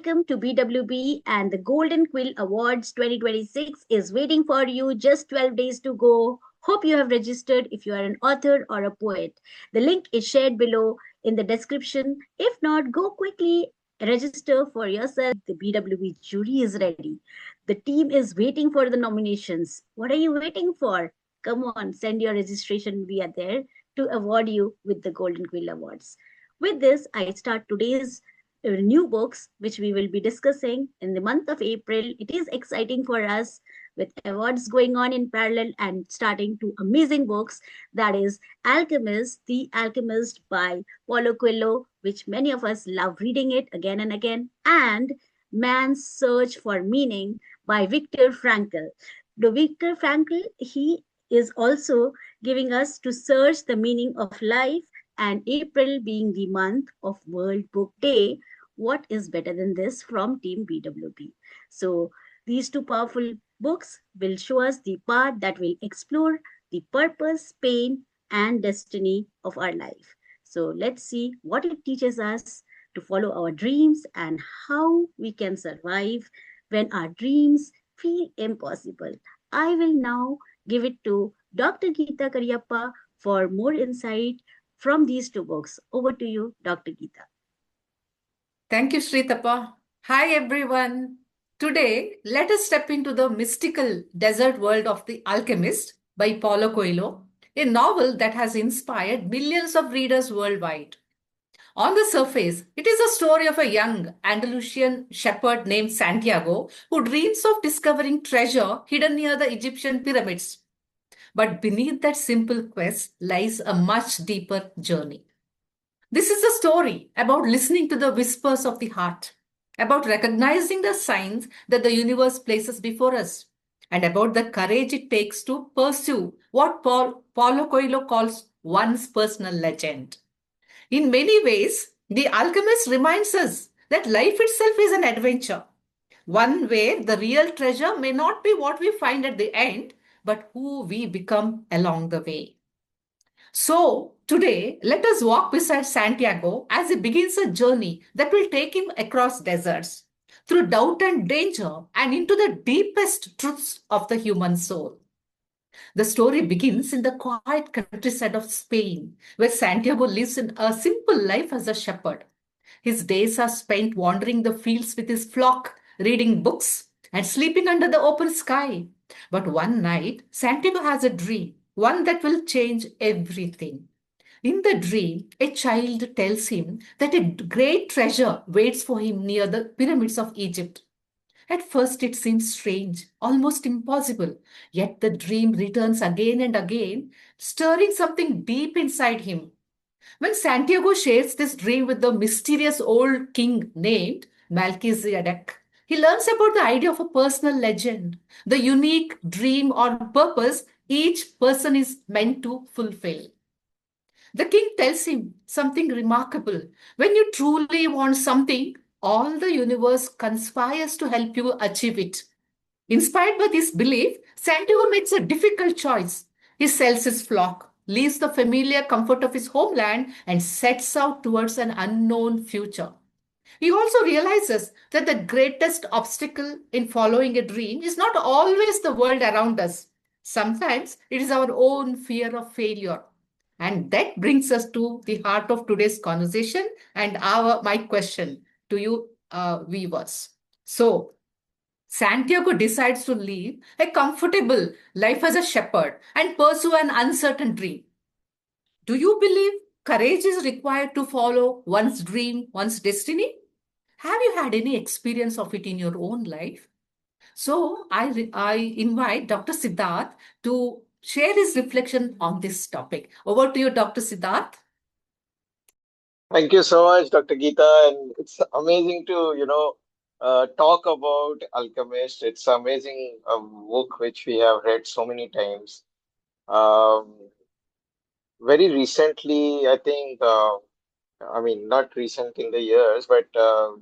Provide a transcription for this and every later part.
Welcome to BWB, and the Golden Quill Awards 2026 is waiting for you. Just 12 days to go. Hope you have registered if you are an author or a poet. The link is shared below in the description. If not, go quickly register for yourself. The BWB jury is ready. The team is waiting for the nominations. What are you waiting for? Come on, send your registration. We are there to award you with the Golden Quill Awards. With this, I start today's new books which we will be discussing in the month of April. It is exciting for us with awards going on in parallel and starting two amazing books, that is Alchemist, The Alchemist by Paulo Coelho, which many of us love reading it again and again, and Man's Search for Meaning by Viktor Frankl. The Viktor Frankl, he is also giving us to search the meaning of life, and April being the month of World Book Day, what is better than this from Team BWB? So these two powerful books will show us the path that will explore the purpose, pain, and destiny of our life. So let's see what it teaches us to follow our dreams and how we can survive when our dreams feel impossible. I will now give it to Dr. Geeta Karyappa for more insight from these two books. Over to you, Dr. Geeta. Thank you, Sritapa. Hi, everyone. Today, let us step into the mystical desert world of The Alchemist by Paulo Coelho, a novel that has inspired millions of readers worldwide. On the surface, it is a story of a young Andalusian shepherd named Santiago who dreams of discovering treasure hidden near the Egyptian pyramids. But beneath that simple quest lies a much deeper journey. This is a story about listening to the whispers of the heart, about recognizing the signs that the universe places before us, and about the courage it takes to pursue what Paulo Coelho calls one's personal legend. In many ways, The Alchemist reminds us that life itself is an adventure, one where the real treasure may not be what we find at the end, but who we become along the way. So, today, let us walk beside Santiago as he begins a journey that will take him across deserts, through doubt and danger, and into the deepest truths of the human soul. The story begins in the quiet countryside of Spain, where Santiago lives in a simple life as a shepherd. His days are spent wandering the fields with his flock, reading books, and sleeping under the open sky. But one night, Santiago has a dream, one that will change everything. In the dream, a child tells him that a great treasure waits for him near the pyramids of Egypt. At first, it seems strange, almost impossible, yet the dream returns again and again, stirring something deep inside him. When Santiago shares this dream with the mysterious old king named Melchizedek, he learns about the idea of a personal legend, the unique dream or purpose each person is meant to fulfill. The king tells him something remarkable. When you truly want something, all the universe conspires to help you achieve it. Inspired by this belief, Santiago makes a difficult choice. He sells his flock, leaves the familiar comfort of his homeland, and sets out towards an unknown future. He also realizes that the greatest obstacle in following a dream is not always the world around us. Sometimes it is our own fear of failure. And that brings us to the heart of today's conversation and my question to you, viewers. So, Santiago decides to live a comfortable life as a shepherd and pursue an uncertain dream. Do you believe courage is required to follow one's dream, one's destiny? Have you had any experience of it in your own life? So I invite Dr. Siddharth to share his reflection on this topic. Over to you, Dr. Siddharth. Thank you so much, Dr. Geeta. And it's amazing to, talk about Alchemist. It's amazing book which we have read so many times. Um, Very recently, I think, not recent in the years, but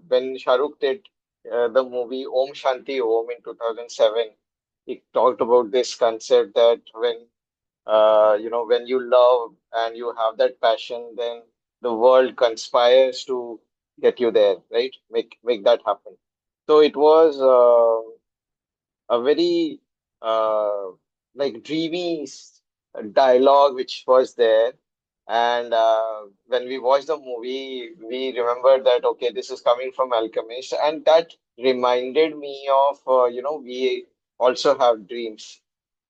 when Shahrukh did the movie Om Shanti Om in 2007, he talked about this concept that when you love and you have that passion, then the world conspires to get you there, right? Make that happen. So it was a very uh, like dreamy dialogue which was there. And when we watched the movie, we remembered that okay, this is coming from Alchemist, and that reminded me of we also have dreams.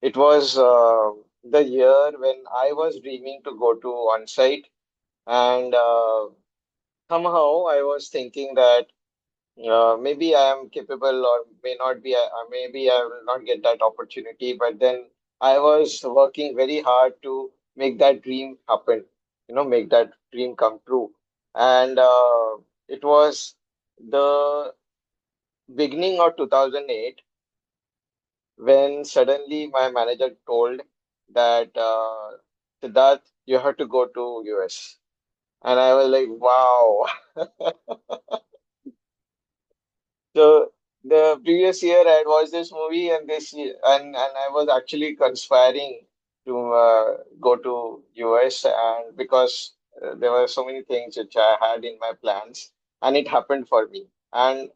It was the year when I was dreaming to go to on-site, and somehow I was thinking that maybe I am capable or may not be, maybe I will not get that opportunity. But then I was working very hard to make that dream happen, make that dream come true. And it was the beginning of 2008 when suddenly my manager told that, Siddharth, you have to go to US. And I was like, wow. So the previous year I had watched this movie, and this year, and I was actually conspiring to go to US, and because there were so many things which I had in my plans, and it happened for me. And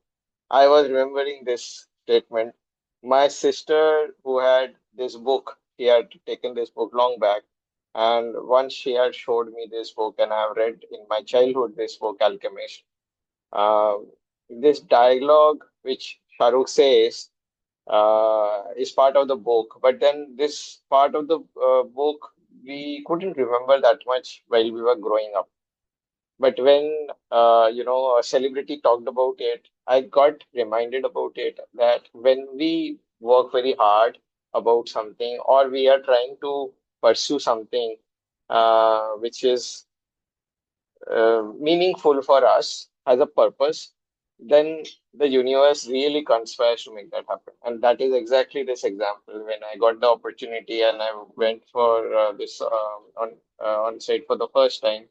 I was remembering this statement. My sister, who had this book, she had taken this book long back, and once she had showed me this book, and I have read in my childhood this book, Alchemist. This dialogue which Shahrukh says is part of the book, but then this part of the book we couldn't remember that much while we were growing up. But when a celebrity talked about it, I got reminded about it that when we work very hard about something, or we are trying to pursue something which is meaningful for us, has a purpose, then the universe really conspires to make that happen. And that is exactly this example. When I got the opportunity and I went for this on site for the first time,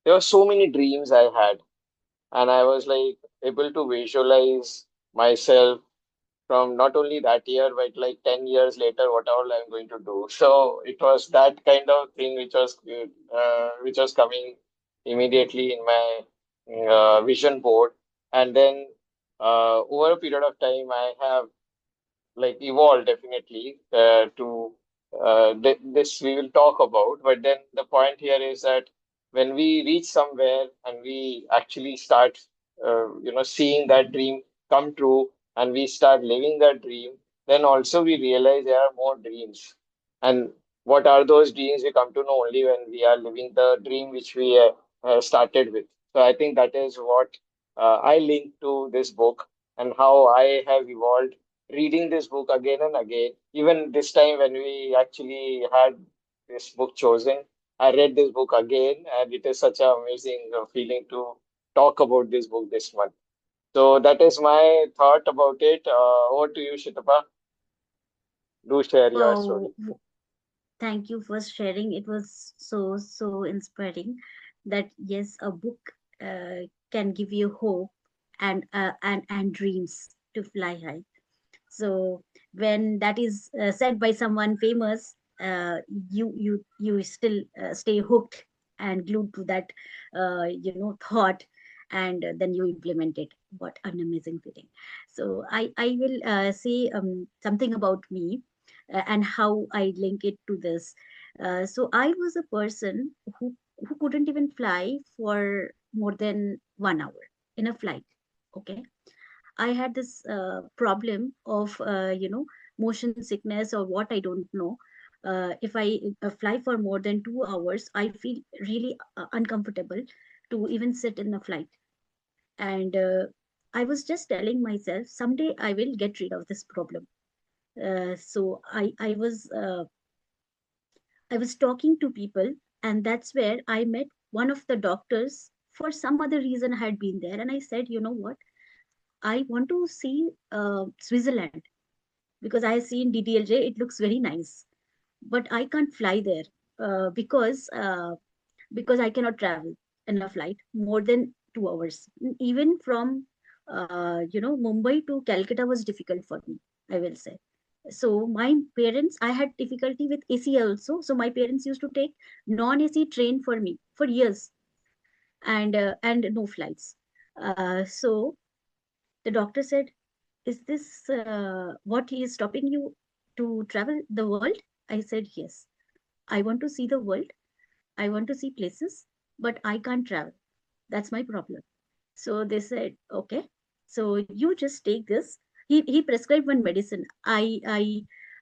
there were so many dreams I had, and I was like able to visualize myself from not only that year, but like 10 years later, what all I'm going to do. So it was that kind of thing which was coming immediately in my vision board. And then over a period of time, I have like evolve definitely to this we will talk about. But then the point here is that when we reach somewhere and we actually start, seeing that dream come true, and we start living that dream, then also we realize there are more dreams. And what are those dreams? We come to know only when we are living the dream which we started with. So I think that is what I link to this book, and how I have evolved reading this book again and again. Even this time, when we actually had this book chosen, I read this book again, and it is such an amazing feeling to talk about this book this month. So that is my thought about it. Over to you, Shitapa. Do share your story. Wow, thank you for sharing. It was so inspiring that yes, a book can give you hope and dreams to fly high. So when that is said by someone famous, you still stay hooked and glued to that thought, and then you implement it. What an amazing feeling. So I will say something about me and how I link it to this. So I was a person who couldn't even fly for more than 1 hour in a flight. Okay, I had this problem of motion sickness or what, I don't know. If I fly for more than 2 hours, I feel really uncomfortable to even sit in the flight. And I was just telling myself, someday I will get rid of this problem. So I was talking to people, and that's where I met one of the doctors. For some other reason, I had been there, and I said, you know what? I want to see Switzerland because I see in DDLJ it looks very nice, but I can't fly there because I cannot travel in a flight more than 2 hours. Even from Mumbai to Calcutta was difficult for me, I will say. So my parents, I had difficulty with AC also. So my parents used to take non-AC train for me for years, and no flights. So the doctor said, is this what he is stopping you to travel the world? I said, yes. I want to see the world. I want to see places, but I can't travel. That's my problem. So they said, okay, so you just take this. He prescribed one medicine. I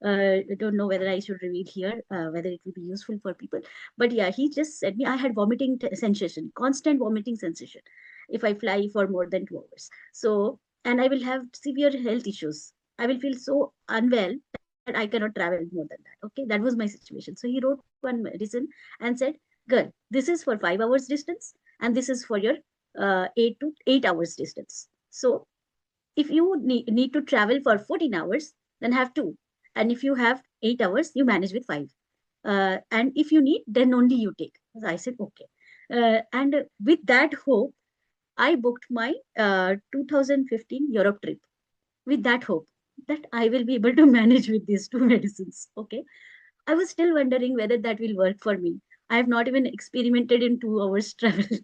don't know whether I should reveal here, whether it will be useful for people. But yeah, he just said me I had vomiting sensation, constant vomiting sensation, if I fly for more than 2 hours. So and I will have severe health issues. I will feel so unwell that I cannot travel more than that. Okay, that was my situation. So he wrote one medicine and said, "Girl, this is for 5 hours distance, and this is for your 8 to 8 hours distance. So if you need to travel for 14 hours, then have two. And if you have 8 hours, you manage with five. And if you need, then only you take." So I said, okay. And with that hope, I booked my 2015 Europe trip with that hope that I will be able to manage with these two medicines. Okay. I was still wondering whether that will work for me. I have not even experimented in 2 hours travel,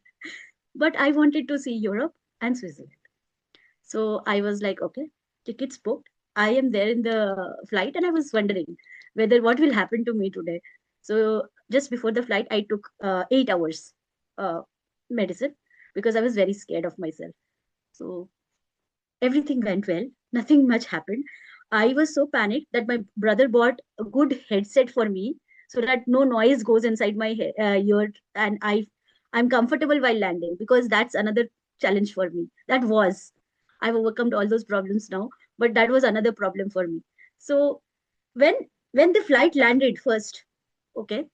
but I wanted to see Europe and Switzerland. So I was like, okay, tickets booked. I am there in the flight, and I was wondering whether what will happen to me today. So just before the flight, I took 8 hours uh, medicine because I was very scared of myself. So everything went well. Nothing much happened. I was so panicked that my brother bought a good headset for me so that no noise goes inside my ear, and I'm comfortable while landing, because that's another challenge for me. That was I've overcome all those problems now, but that was another problem for me. So when when the flight landed first, okay,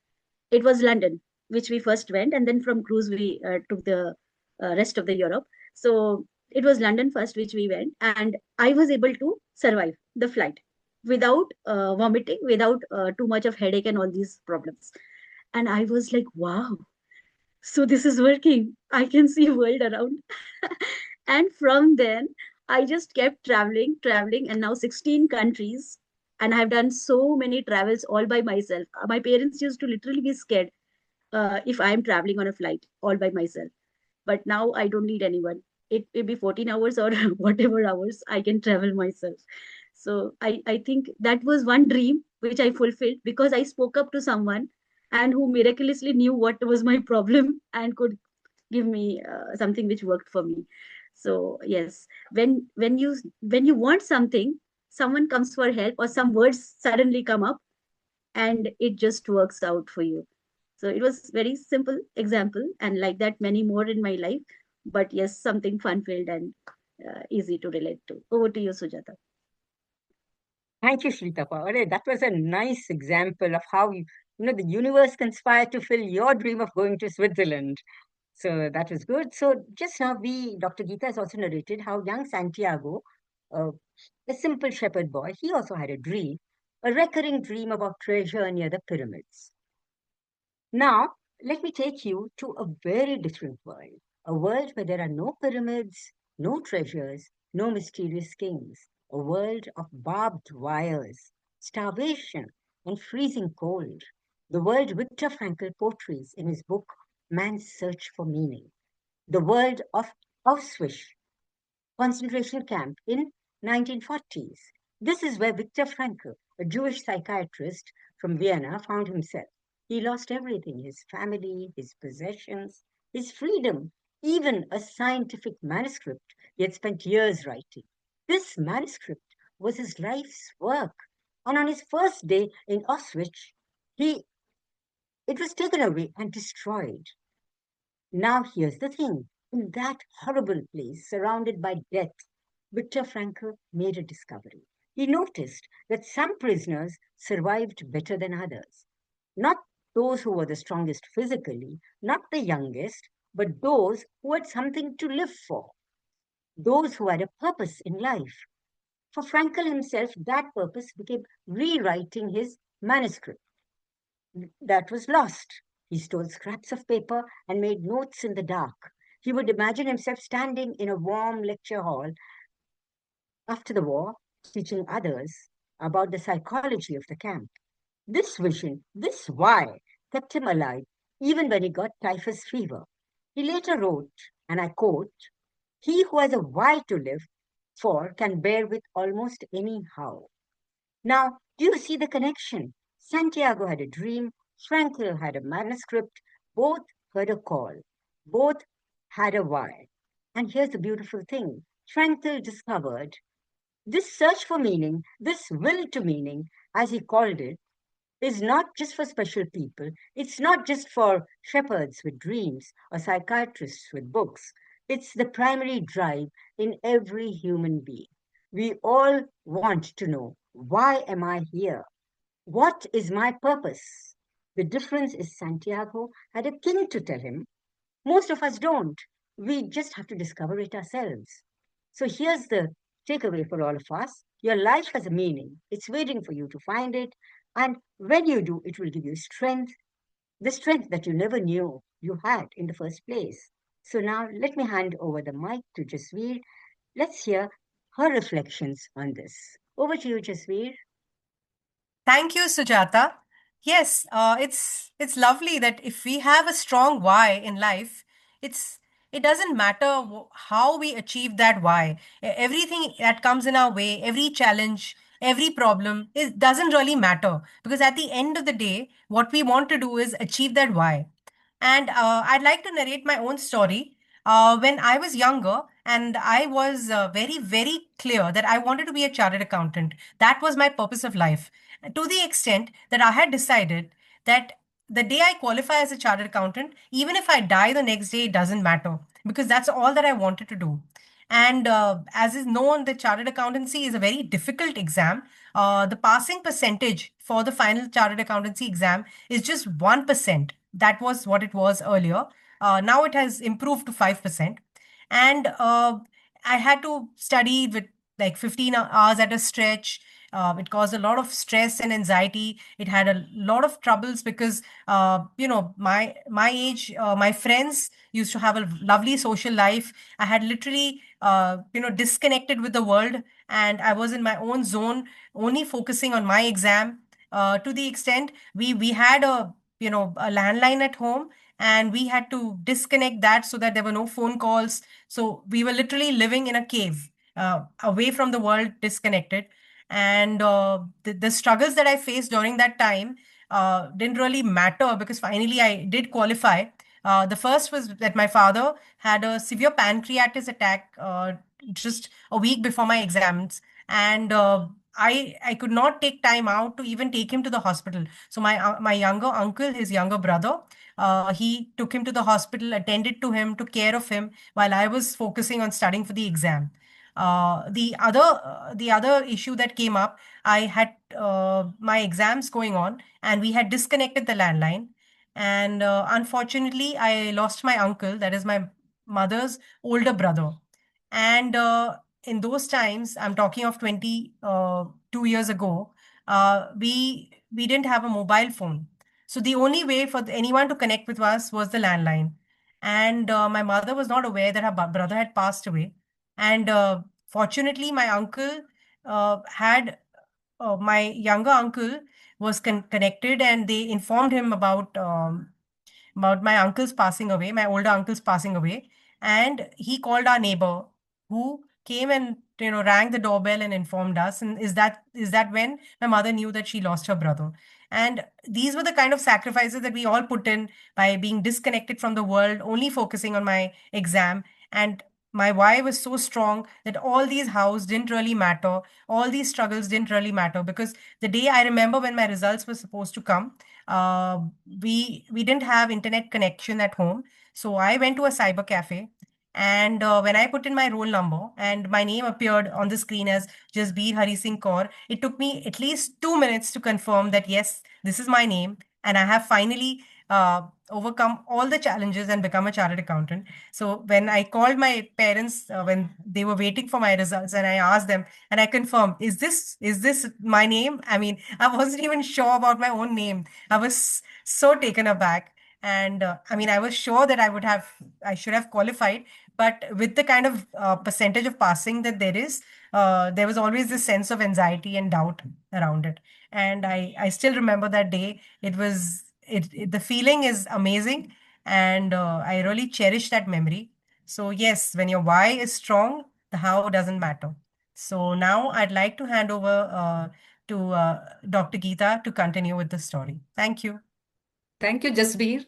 it was London, which we first went, and then from cruise we took the rest of the Europe. So it was London first, which we went, and I was able to survive the flight without vomiting, without too much of headache and all these problems. And I was like, wow, so this is working. I can see world around. And from then, I just kept traveling, traveling, and now 16 countries. And I've done so many travels all by myself. My parents used to literally be scared if I'm traveling on a flight all by myself. But now I don't need anyone. It may be 14 hours or whatever hours, I can travel myself. So I think that was one dream which I fulfilled because I spoke up to someone and who miraculously knew what was my problem and could give me something which worked for me. So yes, when you want something, someone comes for help or some words suddenly come up and it just works out for you. So it was very simple example, and like that, many more in my life. But yes, something fun-filled and easy to relate to. Over to you, Sujata. Thank you, Shritapa. Alright, that was a nice example of how the universe conspired to fill your dream of going to Switzerland. So that was good. So just now, Dr. Geeta has also narrated how young Santiago, uh, a simple shepherd boy, he also had a recurring dream about treasure near the pyramids. Now, let me take you to a very different world, a world where there are no pyramids, no treasures, no mysterious kings, a world of barbed wires, starvation, and freezing cold. The world Viktor Frankl portrays in his book Man's Search for Meaning. The world of Auschwitz concentration camp in 1940s. This is where Viktor Frankl, a Jewish psychiatrist from Vienna, found himself. He lost everything: his family, his possessions, his freedom, even a scientific manuscript he had spent years writing. This manuscript was his life's work. And on his first day in Auschwitz, he, it was taken away and destroyed. Now, here's the thing. In that horrible place, surrounded by death, Viktor Frankl made a discovery. He noticed that some prisoners survived better than others. Not those who were the strongest physically, not the youngest, but those who had something to live for, those who had a purpose in life. For Frankl himself, that purpose became rewriting his manuscript that was lost. He stole scraps of paper and made notes in the dark. He would imagine himself standing in a warm lecture hall after the war, teaching others about the psychology of the camp. This vision, this why, kept him alive even when he got typhus fever. He later wrote, and I quote, He who has a why to live for can bear with almost any how. Now, do you see the connection? Santiago had a dream, Frankl had a manuscript, both heard a call, both had a why. And here's the beautiful thing Frankl discovered this search for meaning, this will to meaning, as he called it, is not just for special people. It's not just for shepherds with dreams or psychiatrists with books. It's the primary drive in every human being. We all want to know, why am I here? What is my purpose? The difference is Santiago had a king to tell him. Most of us don't. We just have to discover it ourselves. So here's the takeaway for all of us. Your life has a meaning. It's waiting for you to find it. And when you do, it will give you strength, the strength that you never knew you had in the first place. So now let me hand over the mic to Jasveer. Let's hear her reflections on this. Over to you, Jasveer. Thank you, Sujata. Yes, it's lovely that if we have a strong why in life, it's it doesn't matter how we achieve that why. Everything that comes in our way, every challenge, every problem, it doesn't really matter because at the end of the day, what we want to do is achieve that why. And I'd like to narrate my own story. When I was younger, and I was very, very clear that I wanted to be a chartered accountant. That was my purpose of life. To the extent that I had decided that the day I qualify as a chartered accountant, even if I die the next day, it doesn't matter because that's all that I wanted to do. And as is known, the chartered accountancy is a very difficult exam. The passing percentage for the final chartered accountancy exam is just 1%. That was what it was earlier. Now it has improved to 5%. And I had to study with like 15 hours at a stretch. It caused a lot of stress and anxiety. It had a lot of troubles because, my age, my friends used to have a lovely social life. I had literally, disconnected with the world, and I was in my own zone, only focusing on my exam. To the extent we had a landline at home, and we had to disconnect that so that there were no phone calls. So we were literally living in a cave, away from the world, disconnected. And the struggles that I faced during that time didn't really matter because finally I did qualify. The first was that my father had a severe pancreatitis attack just a week before my exams, and I could not take time out to even take him to the hospital. So my younger uncle, his younger brother, he took him to the hospital, attended to him, took care of him while I was focusing on studying for the exam. The other issue that came up, I had my exams going on, and we had disconnected the landline. And unfortunately, I lost my uncle, that is my mother's older brother. And in those times, I'm talking of 22 years ago, we didn't have a mobile phone. So the only way for anyone to connect with us was the landline. And my mother was not aware that her brother had passed away. And fortunately, my uncle had my younger uncle was connected, and they informed him about my uncle's passing away, my older uncle's passing away. And he called our neighbor, who came and rang the doorbell and informed us. And is that when my mother knew that she lost her brother. And these were the kind of sacrifices that we all put in by being disconnected from the world, only focusing on my exam. And my why was so strong that all these hows didn't really matter, all these struggles didn't really matter, because the day I remember when my results were supposed to come, uh, we didn't have internet connection at home. So I went to a cyber cafe, and when I put in my roll number and my name appeared on the screen as Jasbir Hari Singh Kaur, it took me at least 2 minutes to confirm that yes, this is my name, and I have finally overcome all the challenges and become a chartered accountant. So when I called my parents, when they were waiting for my results, and I asked them, and I confirmed, is this my name? I mean, I wasn't even sure about my own name. I was so taken aback. And I mean, I was sure that I should have qualified, but with the kind of percentage of passing that there was always this sense of anxiety and doubt around it. And I still remember that day. The feeling is amazing, and I really cherish that memory. So yes, when your why is strong, the how doesn't matter. So now I'd like to hand over to Dr. Geeta to continue with the story. Thank you. Thank you, Jasbir.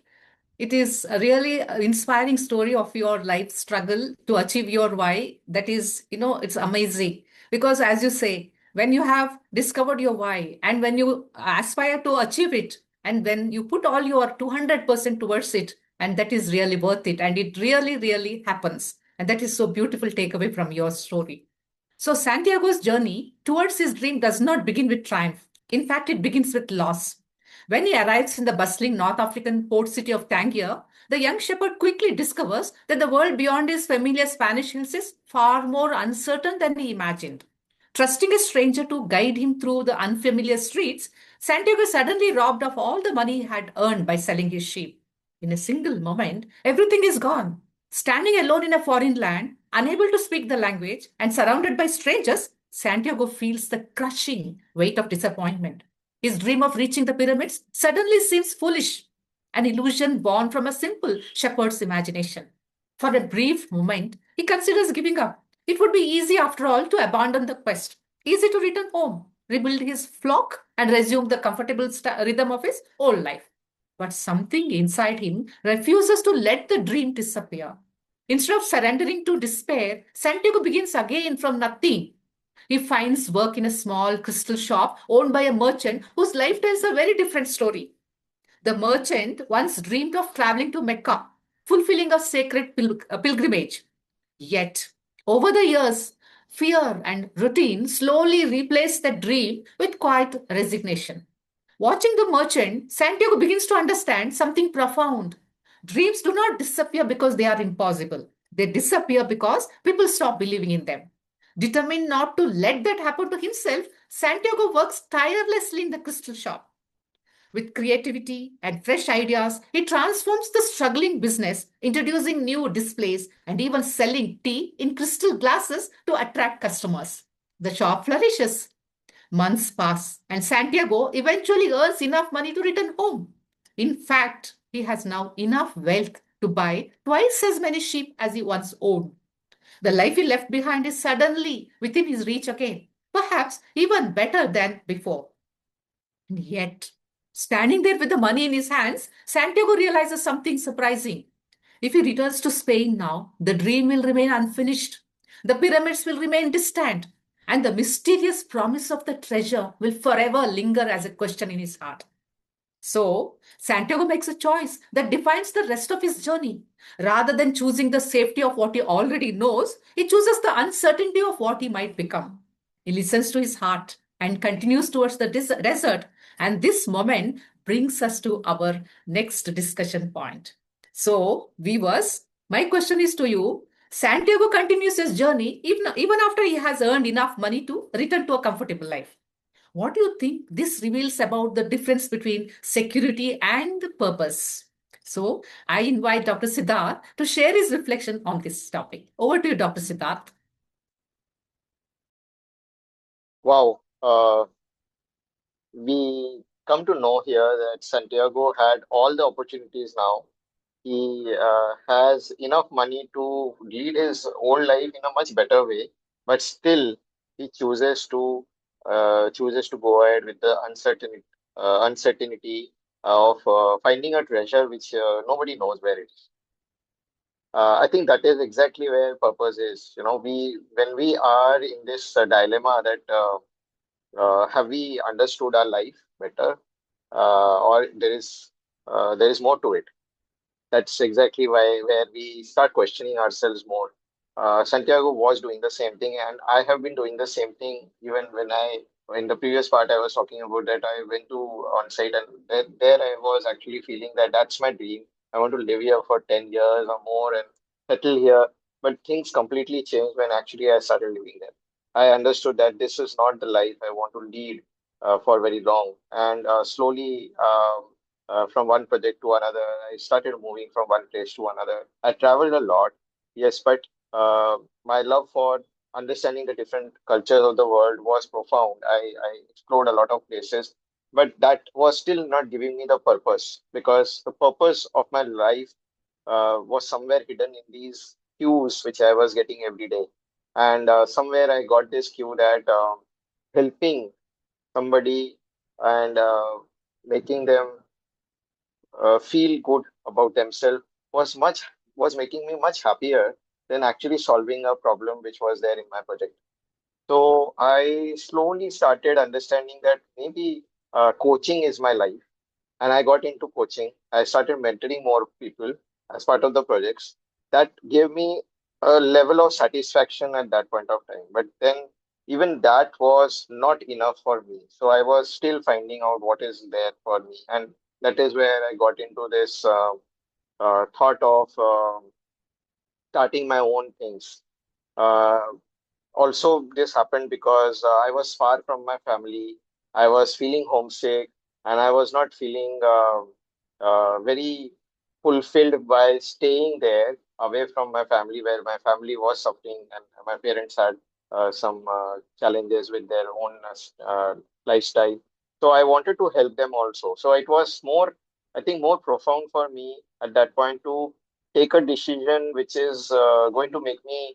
It is a really inspiring story of your life struggle to achieve your why. That is, it's amazing. Because as you say, when you have discovered your why and when you aspire to achieve it, and when you put all your 200% towards it, and that is really worth it. And it really, really happens. And that is so beautiful takeaway from your story. So Santiago's journey towards his dream does not begin with triumph. In fact, it begins with loss. When he arrives in the bustling North African port city of Tangier, the young shepherd quickly discovers that the world beyond his familiar Spanish hills is far more uncertain than he imagined. Trusting a stranger to guide him through the unfamiliar streets, Santiago is suddenly robbed of all the money he had earned by selling his sheep. In a single moment, everything is gone. Standing alone in a foreign land, unable to speak the language, and surrounded by strangers, Santiago feels the crushing weight of disappointment. His dream of reaching the pyramids suddenly seems foolish, an illusion born from a simple shepherd's imagination. For a brief moment, he considers giving up. It would be easy, after all, to abandon the quest, easy to return home, rebuild his flock, and resume the comfortable rhythm of his old life. But something inside him refuses to let the dream disappear. Instead of surrendering to despair, Santiago begins again from nothing. He finds work in a small crystal shop owned by a merchant whose life tells a very different story. The merchant once dreamed of traveling to Mecca, fulfilling a sacred pilgrimage. Yet, over the years, fear and routine slowly replaced that dream with quiet resignation. Watching the merchant, Santiago begins to understand something profound. Dreams do not disappear because they are impossible. They disappear because people stop believing in them. Determined not to let that happen to himself, Santiago works tirelessly in the crystal shop. With creativity and fresh ideas, he transforms the struggling business, introducing new displays and even selling tea in crystal glasses to attract customers. The shop flourishes. Months pass, and Santiago eventually earns enough money to return home. In fact, he has now enough wealth to buy twice as many sheep as he once owned. The life he left behind is suddenly within his reach again, perhaps even better than before. And yet, standing there with the money in his hands, Santiago realizes something surprising. If he returns to Spain now, the dream will remain unfinished. The pyramids will remain distant, and the mysterious promise of the treasure will forever linger as a question in his heart. So, Santiago makes a choice that defines the rest of his journey. Rather than choosing the safety of what he already knows, he chooses the uncertainty of what he might become. He listens to his heart and continues towards the desert. And this moment brings us to our next discussion point. So, viewers, my question is to you. Santiago continues his journey even after he has earned enough money to return to a comfortable life. What do you think this reveals about the difference between security and purpose? So, I invite Dr. Siddharth to share his reflection on this topic. Over to you, Dr. Siddharth. Wow. We come to know here that Santiago had all the opportunities now. He has enough money to lead his old life in a much better way, but still he chooses to go ahead with the uncertainty of finding a treasure which nobody knows where it is. I think that is exactly where purpose is. We when we are in this dilemma that have we understood our life better, or there is more to it. That's exactly why where we start questioning ourselves more. Santiago was doing the same thing, and I have been doing the same thing. Even when in the previous part I was talking about that I went to on site, and there I was actually feeling that that's my dream. I want to live here for 10 years or more and settle here. But things completely changed when actually I started living there. I understood that this is not the life I want to lead for very long, and slowly. From one project to another. I started moving from one place to another. I traveled a lot, yes, but my love for understanding the different cultures of the world was profound. I explored a lot of places, but that was still not giving me the purpose because the purpose of my life was somewhere hidden in these. cues which I was getting every day. And somewhere I got this cue that helping somebody and making them feel good about themselves was making me much happier than actually solving a problem which was there in my project. So I slowly started understanding that maybe coaching is my life, and I got into coaching. I started mentoring more people as part of the projects. That gave me a level of satisfaction at that point of time. But then, even that was not enough for me. So I was still finding out what is there for me. And that is where I got into this thought of starting my own things. Uh, Also, this happened because I was far from my family. I was feeling homesick, and I was not feeling very fulfilled by staying there away from my family, where my family was suffering and my parents had some challenges with their own lifestyle. So I wanted to help them also. So it was more, I think, more profound for me at that point to take a decision which is going to make me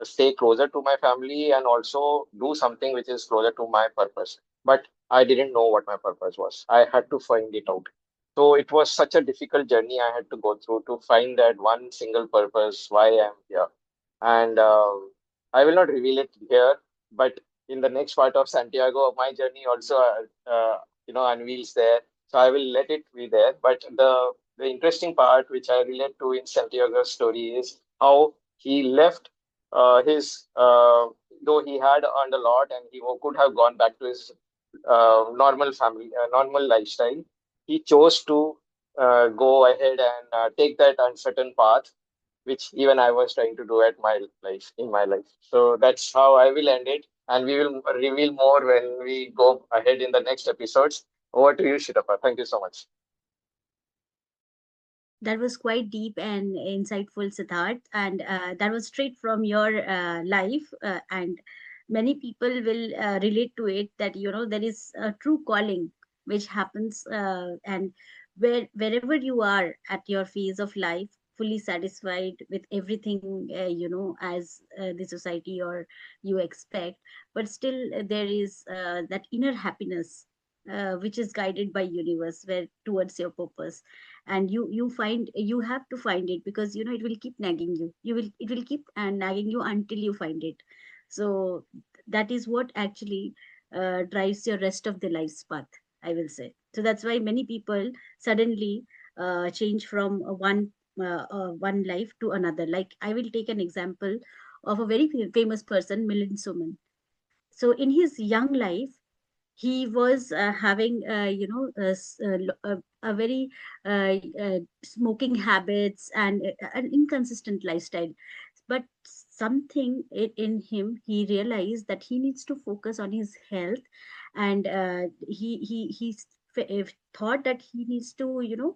stay closer to my family and also do something which is closer to my purpose. But I didn't know what my purpose was. I had to find it out. So it was such a difficult journey I had to go through to find that one single purpose why I'm here. And I will not reveal it here, but in the next part of Santiago, my journey also, unveils there. So I will let it be there. But the interesting part, which I relate to in Santiago's story, is how he left his, though he had earned a lot and he could have gone back to his normal family, normal lifestyle. He chose to go ahead and take that uncertain path, which even I was trying to do at my life in my life. So that's how I will end it, and we will reveal more when we go ahead in the next episodes. Over to you, Shitapa. Thank you so much. That was quite deep and insightful, Siddharth, and that was straight from your life. And many people will relate to it that there is a true calling which happens, and wherever you are at your phase of life, fully satisfied with everything, as the society or you expect, but still there is that inner happiness. Which is guided by universe where towards your purpose, and you have to find it, because it will keep nagging you, it will keep nagging you until you find it. So that is what actually drives your rest of the life's path, I will say. So that's why many people suddenly change from one life to another. Like, I will take an example of a very famous person, Milind Soman. So in his young life, he was having a very smoking habits and an inconsistent lifestyle. But something in him, he realized that he needs to focus on his health, and thought that he needs to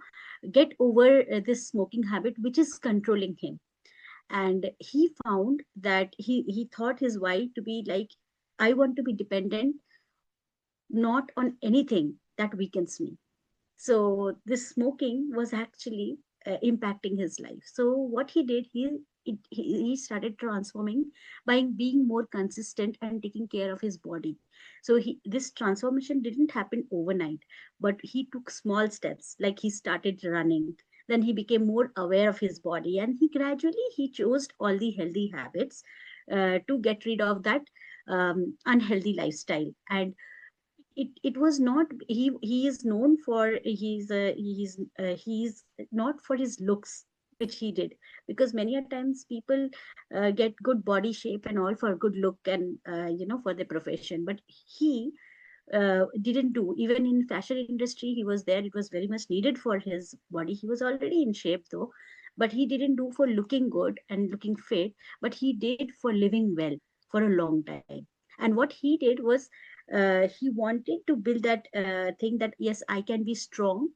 get over this smoking habit which is controlling him. And he found that he thought his why to be like, I want to be dependent not on anything that weakens me. So this smoking was actually impacting his life. So what he did, he started transforming by being more consistent and taking care of his body. So this transformation didn't happen overnight, but he took small steps. Like, he started running, then he became more aware of his body, and he chose all the healthy habits to get rid of that unhealthy lifestyle. And it was not, he is known for, he's not for his looks, which he did, because many a times people get good body shape and all for good look and for the profession. But he didn't do, even in fashion industry he was there, it was very much needed for his body, he was already in shape though, but he didn't do for looking good and looking fit, but he did for living well for a long time. And what he did was, he wanted to build that thing that yes, I can be strong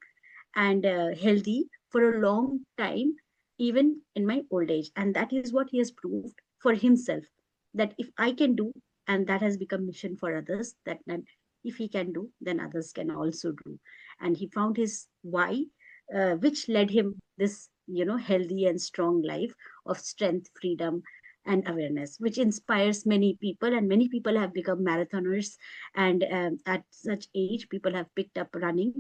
and healthy for a long time, even in my old age. And that is what he has proved for himself, that if I can do, and that has become mission for others, that if he can do, then others can also do. And he found his why, which led him this healthy and strong life of strength, freedom, and awareness, which inspires many people. And many people have become marathoners. And at such age, people have picked up running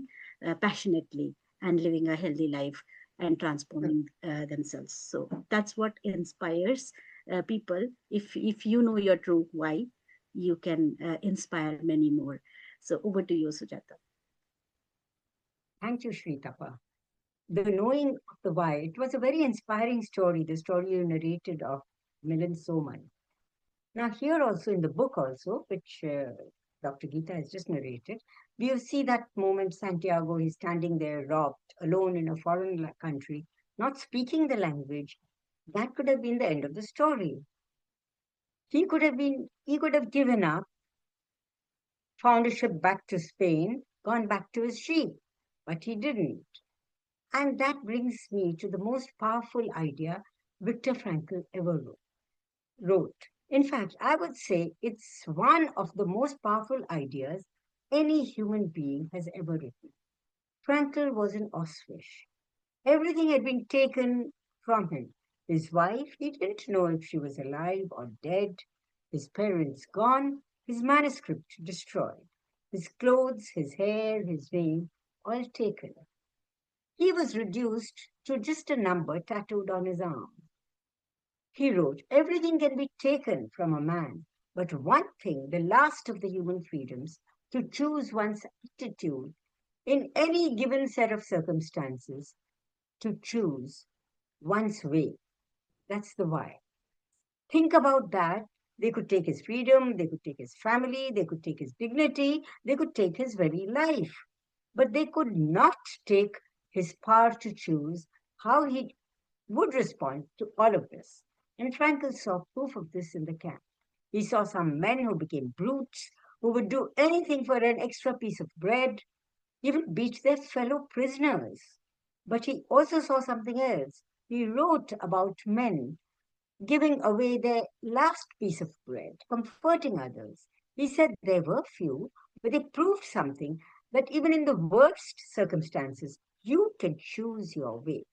passionately and living a healthy life and transforming themselves. So that's what inspires people. If you know your true why, you can inspire many more. So over to you, Sujata. Thank you, Sri Tapa. The knowing of the why, it was a very inspiring story, the story you narrated of Milan Soman. Now, here also in the book also, which Dr. Geeta has just narrated, we see that moment Santiago, he's standing there robbed, alone in a foreign country, not speaking the language. That could have been the end of the story. He could have given up, found a ship back to Spain, gone back to his sheep, but he didn't. And that brings me to the most powerful idea Viktor Frankl ever wrote. In fact, I would say it's one of the most powerful ideas any human being has ever written. Frankl was an Auschwitz. Everything had been taken from him. His wife, he didn't know if she was alive or dead. His parents gone. His manuscript destroyed. His clothes, his hair, his name, all taken. He was reduced to just a number tattooed on his arm. He wrote, everything can be taken from a man, but one thing, the last of the human freedoms, to choose one's attitude in any given set of circumstances, to choose one's way. That's the why. Think about that. They could take his freedom, they could take his family, they could take his dignity, they could take his very life. But they could not take his power to choose how he would respond to all of this. And Frankl saw proof of this in the camp. He saw some men who became brutes, who would do anything for an extra piece of bread, even beat their fellow prisoners. But he also saw something else. He wrote about men giving away their last piece of bread, comforting others. He said there were few, but they proved something that even in the worst circumstances, you can choose your way.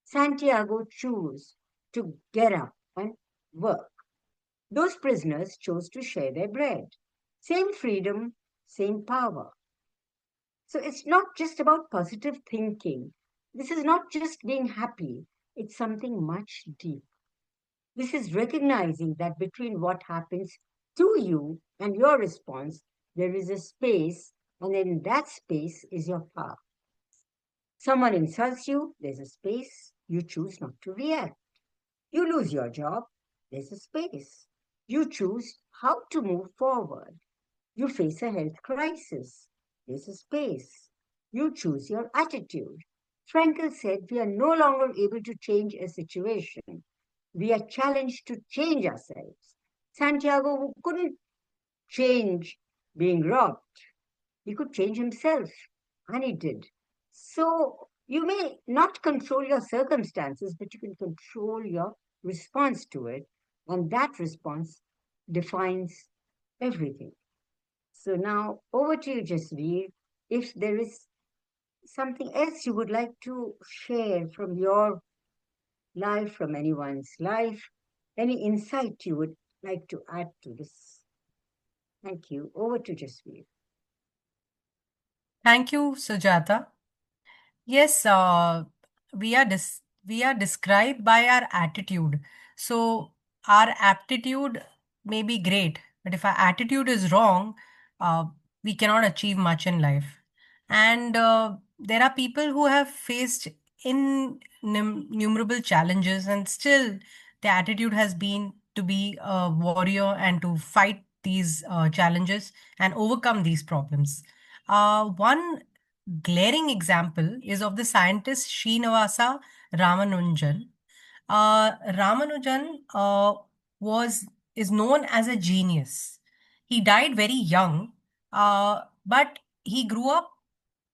Santiago chose to get up and work. Those prisoners chose to share their bread. Same freedom, same power. So it's not just about positive thinking. This is not just being happy. It's something much deeper. This is recognizing that between what happens to you and your response, there is a space, and in that space is your power. Someone insults you, there's a space, you choose not to react. You lose your job, there's a space. You choose how to move forward. You face a health crisis, there's a space. You choose your attitude. Frankl said we are no longer able to change a situation. We are challenged to change ourselves. Santiago couldn't change being robbed. He could change himself, and he did. So you may not control your circumstances, but you can control your response to it, and that response defines everything. So now over to you, Jasveer. If there is something else you would like to share from your life, from anyone's life, any insight you would like to add to this? Thank you. Over to Jasveer. Thank you, Sujata. Yes, we are described by our attitude. So our aptitude may be great, but if our attitude is wrong, uh, we cannot achieve much in life. And there are people who have faced innumerable challenges, and still their attitude has been to be a warrior and to fight these challenges and overcome these problems. One glaring example is of the scientist Srinivasa Ramanujan. Ramanujan was is known as a genius. He died very young, but he grew up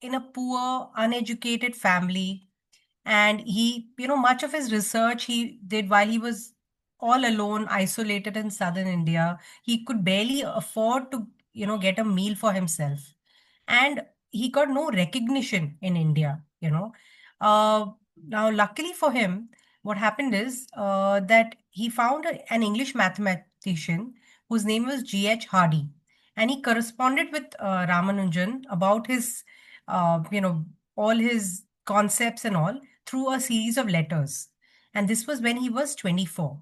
in a poor, uneducated family, and much of his research he did while he was all alone, isolated in southern India. He could barely afford to get a meal for himself, and he got no recognition in India. Now, luckily for him, what happened is that he found an English mathematician whose name was G.H. Hardy, and he corresponded with Ramanujan about his, all his concepts and all through a series of letters. And this was when he was 24.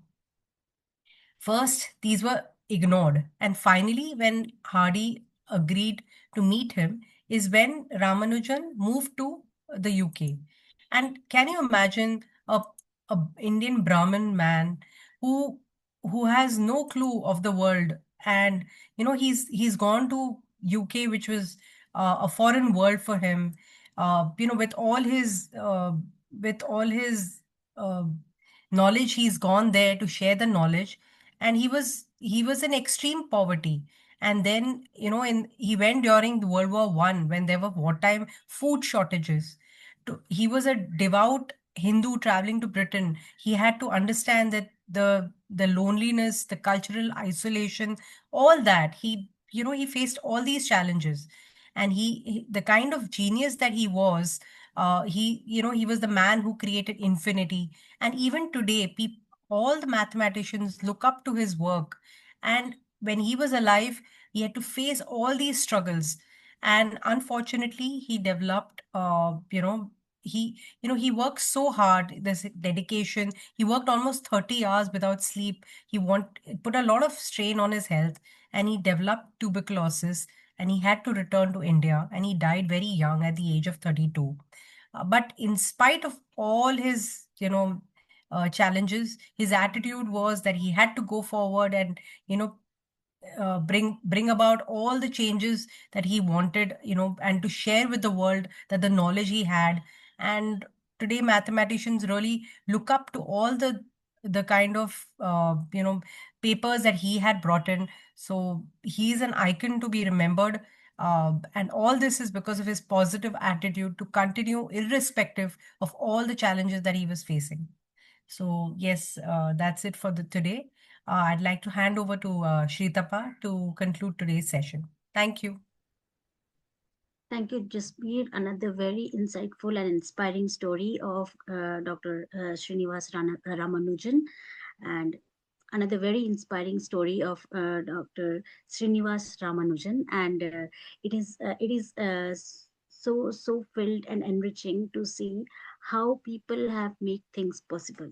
First, these were ignored, and finally, when Hardy agreed to meet him, is when Ramanujan moved to the UK. And can you imagine a Indian Brahmin man who who has no clue of the world, and he's gone to UK, which was a foreign world for him. With all his uh, knowledge, he's gone there to share the knowledge, and he was in extreme poverty. And then he went during the World War I, when there were wartime food shortages. He was a devout Hindu traveling to Britain. He had to understand that the loneliness, the cultural isolation, all that he faced all these challenges. And the kind of genius that he was, he was the man who created infinity. And even today, all the mathematicians look up to his work. And when he was alive, he had to face all these struggles. And unfortunately, he developed, he worked so hard, this dedication. He worked almost 30 hours without sleep. Put a lot of strain on his health, and he developed tuberculosis, and he had to return to India, and he died very young at the age of 32. But in spite of all his, challenges, his attitude was that he had to go forward and, you know, bring about all the changes that he wanted, and to share with the world that the knowledge he had. And today, mathematicians really look up to all the kind of papers that he had brought in. So he's an icon to be remembered. And all this is because of his positive attitude to continue irrespective of all the challenges that he was facing. So yes, that's it for the today. I'd like to hand over to Shritapa to conclude today's session. Thank you. Thank you, Jasmeer. Another very insightful and inspiring story of Dr. Srinivas Ramanujan, and another very inspiring story of Dr. Srinivas Ramanujan. And it is so filled and enriching to see how people have made things possible,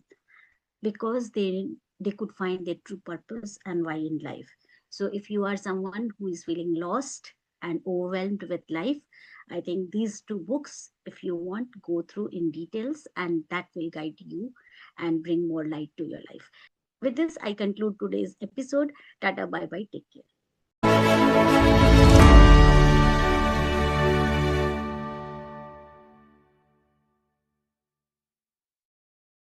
because they could find their true purpose and why in life. So if you are someone who is feeling lost and overwhelmed with life, I think these two books, if you want, go through in details, and that will guide you and bring more light to your life. With this, I conclude today's episode. Tata, bye bye, take care.